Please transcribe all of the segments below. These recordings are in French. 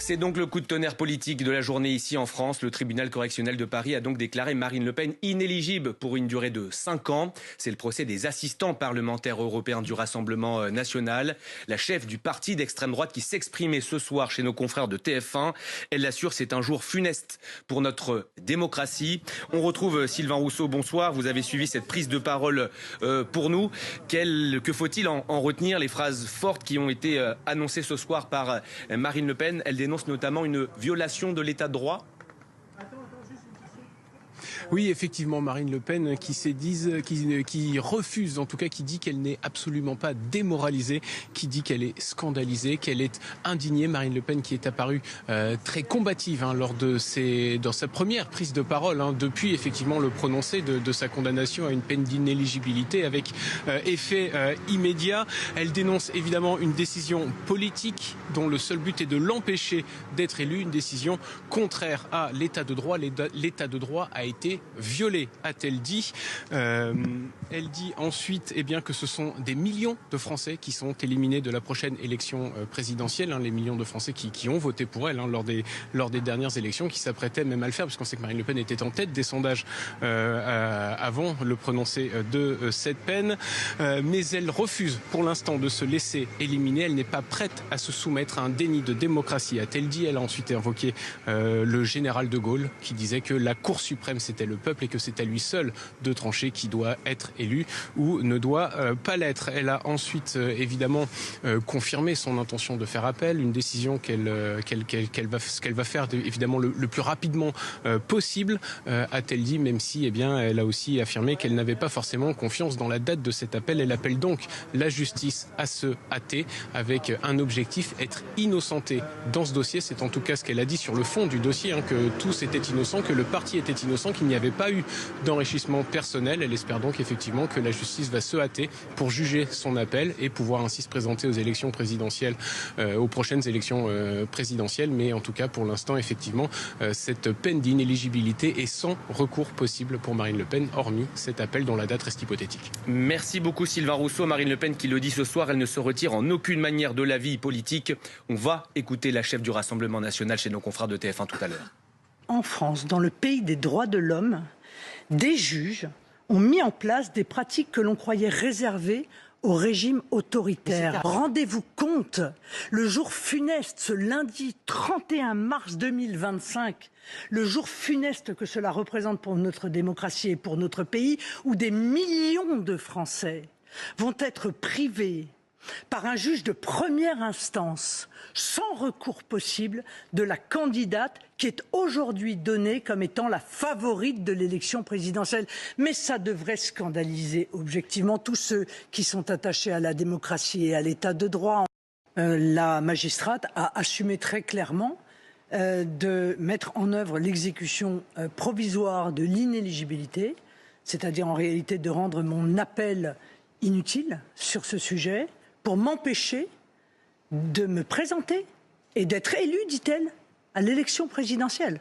C'est donc le coup de tonnerre politique de la journée ici en France. Le tribunal correctionnel de Paris a donc déclaré Marine Le Pen inéligible pour une durée de 5 ans. C'est le procès des assistants parlementaires européens du Rassemblement national. La chef du parti d'extrême droite qui s'exprimait ce soir chez nos confrères de TF1. Elle l'assure, c'est un jour funeste pour notre démocratie. On retrouve Sylvain Rousseau, bonsoir. Vous avez suivi cette prise de parole pour nous. Que faut-il en retenir? Les phrases fortes qui ont été annoncées ce soir par Marine Le Pen, elle dénonce notamment une violation de l'état de droit. Oui, effectivement, Marine Le Pen qui refuse, en tout cas qui dit qu'elle n'est absolument pas démoralisée, qui dit qu'elle est scandalisée, qu'elle est indignée. Marine Le Pen qui est apparue très combative dans sa première prise de parole, depuis effectivement le prononcé de sa condamnation à une peine d'inéligibilité avec effet immédiat. Elle dénonce évidemment une décision politique dont le seul but est de l'empêcher d'être élue, une décision contraire à l'état de droit. L'état de droit a été violée, a-t-elle dit. Elle dit ensuite que ce sont des millions de Français qui sont éliminés de la prochaine élection présidentielle, les millions de Français qui ont voté pour elle lors des dernières élections, qui s'apprêtaient même à le faire, parce qu'on sait que Marine Le Pen était en tête des sondages avant le prononcé de cette peine. Mais elle refuse pour l'instant de se laisser éliminer. Elle n'est pas prête à se soumettre à un déni de démocratie, a-t-elle dit. Elle a ensuite invoqué le général de Gaulle, qui disait que la Cour suprême c'était le peuple et que c'est à lui seul de trancher qui doit être élu ou ne doit pas l'être. Elle a ensuite évidemment confirmé son intention de faire appel, une décision qu'elle va faire évidemment le plus rapidement possible, a-t-elle dit, même si elle a aussi affirmé qu'elle n'avait pas forcément confiance dans la date de cet appel. Elle appelle donc la justice à se hâter avec un objectif, être innocenté dans ce dossier. C'est en tout cas ce qu'elle a dit sur le fond du dossier, que tous étaient innocents, que le parti était innocent, qu'il n'y avait pas eu d'enrichissement personnel. Elle espère donc effectivement que la justice va se hâter pour juger son appel et pouvoir ainsi se présenter aux élections présidentielles, aux prochaines élections présidentielles. Mais en tout cas, pour l'instant, effectivement, cette peine d'inéligibilité est sans recours possible pour Marine Le Pen, hormis cet appel dont la date reste hypothétique. Merci beaucoup Sylvain Rousseau. Marine Le Pen qui le dit ce soir, elle ne se retire en aucune manière de la vie politique. On va écouter la chef du Rassemblement national chez nos confrères de TF1 tout à l'heure. En France, dans le pays des droits de l'homme, des juges ont mis en place des pratiques que l'on croyait réservées au régime autoritaire. Rendez-vous compte, le jour funeste, ce lundi 31 mars 2025, le jour funeste que cela représente pour notre démocratie et pour notre pays, où des millions de Français vont être privés par un juge de première instance, sans recours possible, de la candidate qui est aujourd'hui donnée comme étant la favorite de l'élection présidentielle. Mais ça devrait scandaliser objectivement tous ceux qui sont attachés à la démocratie et à l'état de droit. La magistrate a assumé très clairement de mettre en œuvre l'exécution provisoire de l'inéligibilité, c'est-à-dire en réalité de rendre mon appel inutile sur ce sujet, pour m'empêcher de me présenter et d'être élue, dit-elle, à l'élection présidentielle.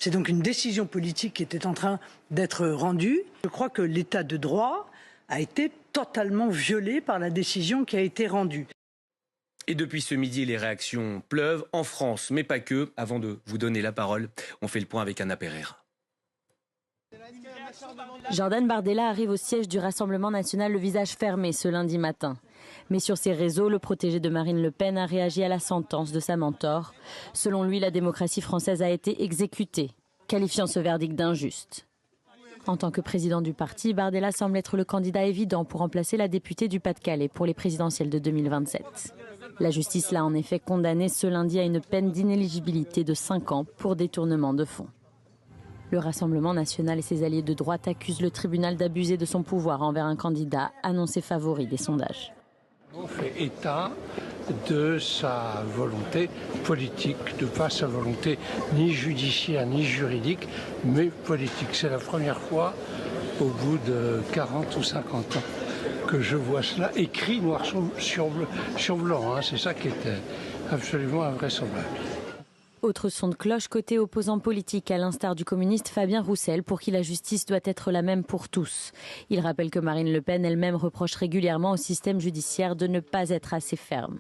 C'est donc une décision politique qui était en train d'être rendue. Je crois que l'état de droit a été totalement violé par la décision qui a été rendue. Et depuis ce midi, les réactions pleuvent en France, mais pas que. Avant de vous donner la parole, on fait le point avec Anna Pereira. Jordan Bardella arrive au siège du Rassemblement national le visage fermé ce lundi matin. Mais sur ses réseaux, le protégé de Marine Le Pen a réagi à la sentence de sa mentor. Selon lui, la démocratie française a été exécutée, qualifiant ce verdict d'injuste. En tant que président du parti, Bardella semble être le candidat évident pour remplacer la députée du Pas-de-Calais pour les présidentielles de 2027. La justice l'a en effet condamné ce lundi à une peine d'inéligibilité de 5 ans pour détournement de fonds. Le Rassemblement national et ses alliés de droite accusent le tribunal d'abuser de son pouvoir envers un candidat annoncé favori des sondages. On fait état de sa volonté politique, de pas sa volonté ni judiciaire ni juridique, mais politique. C'est la première fois au bout de 40 ou 50 ans que je vois cela écrit noir sur blanc. C'est ça qui était absolument invraisemblable. Autre son de cloche côté opposant politique, à l'instar du communiste Fabien Roussel, pour qui la justice doit être la même pour tous. Il rappelle que Marine Le Pen elle-même reproche régulièrement au système judiciaire de ne pas être assez ferme.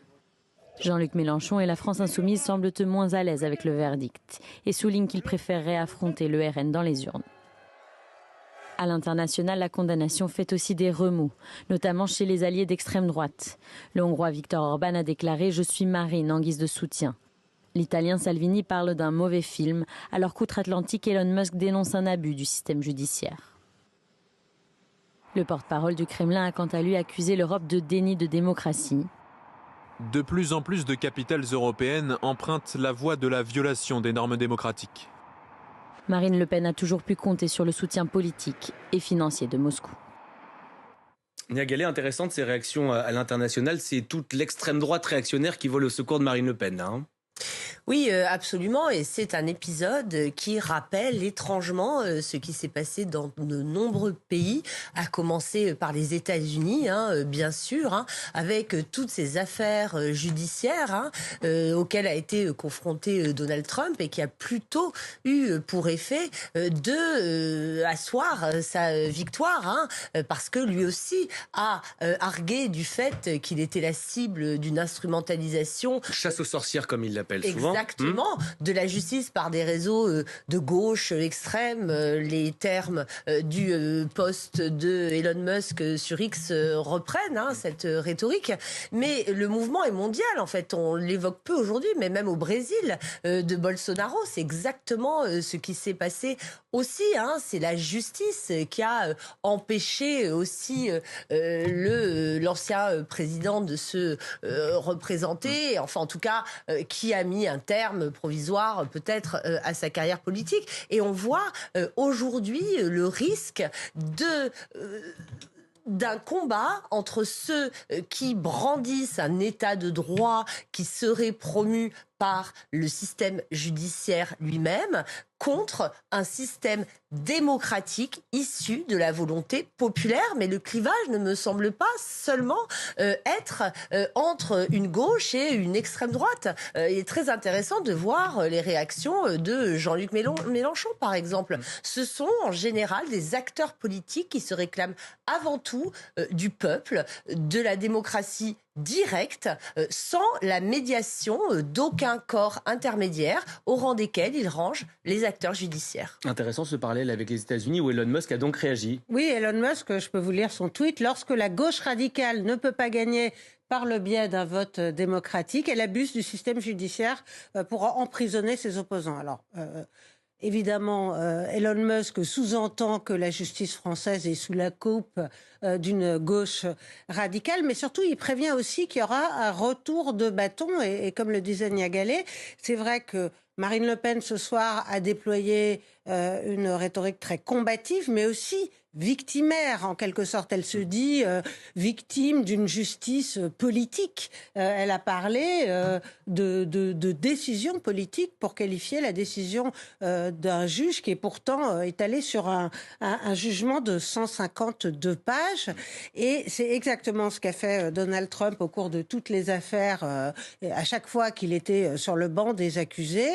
Jean-Luc Mélenchon et la France insoumise semblent moins à l'aise avec le verdict et soulignent qu'ils préféreraient affronter le RN dans les urnes. À l'international, la condamnation fait aussi des remous, notamment chez les alliés d'extrême droite. Le Hongrois Viktor Orban a déclaré « Je suis Marine » en guise de soutien. L'Italien Salvini parle d'un mauvais film, alors qu'outre-Atlantique, Elon Musk dénonce un abus du système judiciaire. Le porte-parole du Kremlin a quant à lui accusé l'Europe de déni de démocratie. De plus en plus de capitales européennes empruntent la voie de la violation des normes démocratiques. Marine Le Pen a toujours pu compter sur le soutien politique et financier de Moscou. Nia Gallet, intéressante ces réactions à l'international. C'est toute l'extrême droite réactionnaire qui vole au secours de Marine Le Pen. Hein. Oui, absolument. Et c'est un épisode qui rappelle étrangement ce qui s'est passé dans de nombreux pays, à commencer par les États-Unis, bien sûr, avec toutes ces affaires judiciaires auxquelles a été confronté Donald Trump et qui a plutôt eu pour effet de asseoir sa victoire, parce que lui aussi a argué du fait qu'il était la cible d'une instrumentalisation. Chasse aux sorcières, comme il l'appelle souvent. Exactement, de la justice par des réseaux de gauche extrême. Les termes du poste de Elon Musk sur X reprennent cette rhétorique. Mais le mouvement est mondial, en fait. On l'évoque peu aujourd'hui, mais même au Brésil de Bolsonaro, c'est exactement ce qui s'est passé aussi. C'est la justice qui a empêché aussi l'ancien président de se représenter, enfin en tout cas qui a mis un terme provisoire peut-être à sa carrière politique. Et on voit aujourd'hui le risque d'un combat entre ceux qui brandissent un état de droit qui serait promu par le système judiciaire lui-même contre un système démocratique issu de la volonté populaire. Mais le clivage ne me semble pas seulement être entre une gauche et une extrême droite. Il est très intéressant de voir les réactions de Jean-Luc Mélenchon, par exemple. Ce sont en général des acteurs politiques qui se réclament avant tout du peuple, de la démocratie directe, sans la médiation d'aucun corps intermédiaire au rang desquels il range les acteurs judiciaires. Intéressant ce parallèle avec les États-Unis où Elon Musk a donc réagi. Oui, Elon Musk, je peux vous lire son tweet. Lorsque la gauche radicale ne peut pas gagner par le biais d'un vote démocratique, elle abuse du système judiciaire pour emprisonner ses opposants. Alors, évidemment, Elon Musk sous-entend que la justice française est sous la coupe d'une gauche radicale, mais surtout, il prévient aussi qu'il y aura un retour de bâton. Et comme le disait Nia Gallet, c'est vrai que Marine Le Pen, ce soir, a déployé une rhétorique très combative, mais aussi victimaire, en quelque sorte. Elle se dit victime d'une justice politique. Elle a parlé de décision politique pour qualifier la décision d'un juge qui est pourtant étalé sur un jugement de 152 pages. Et c'est exactement ce qu'a fait Donald Trump au cours de toutes les affaires, à chaque fois qu'il était sur le banc des accusés.